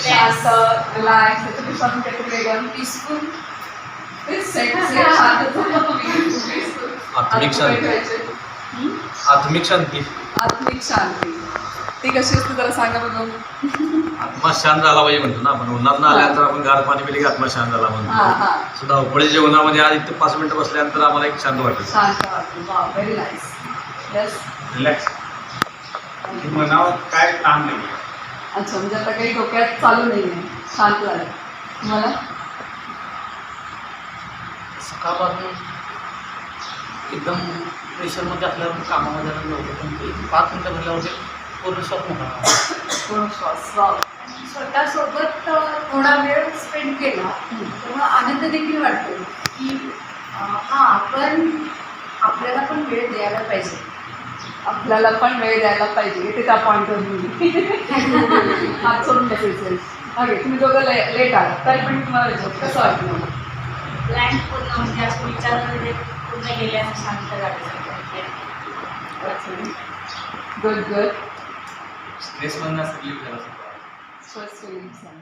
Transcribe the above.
शांत रिलॅक्स त्याच्यापेक्षा आपण काहीतरी वेगळं पीसफुल आत्मिक शांती. आत्मिक शांती. आत्मिक शांती ती कशी असते जरा सांगा बघून. आत्मा शांत झाला पाहिजे म्हणतो ना आपण. उन्हात आल्यानंतर आपण गार पाणी पिले की आत्मा शांत झाला म्हणतो. धावपळीच्या जेवणामध्ये आज इथे 5 मिनिटं बसल्यानंतर आम्हाला एक शांत वाटतं. शांत वाटतं. Very nice. यस. रिलॅक्स. मनावर काय ताण नाही. अच्छा म्हणजे आता काही डोक्यात चालू नाही आहे, शांत झालं. तुम्हाला सकाळपासून एकदम प्रेशरमध्ये असल्यावर कामामध्ये नव्हतं, पण ते 5 मिनटं भरल्यावरती पूर्ण श्वास मोकळा. पूर्ण श्वास. वाव. स्वतःसोबत थोडा वेळ स्पेंड केला तेव्हा आनंद देखील वाटतो की आपण आपल्याला पण वेळ द्यायला पाहिजे. आपल्याला पण वेळ द्यायला पाहिजे ते त्या पॉईंटवर मी हात सोडून बसायचं. ओके तुम्ही दोघं लेट आला तरी पण तुम्हाला कसं वाटलं? प्लॅन पूर्ण म्हणजे असं विचारामध्ये पूर्ण गेले असं शांत झालं. Good good. स्ट्रेसमधून असं रिलीफ झाला. स्ट्रेस रिलीफ झालं.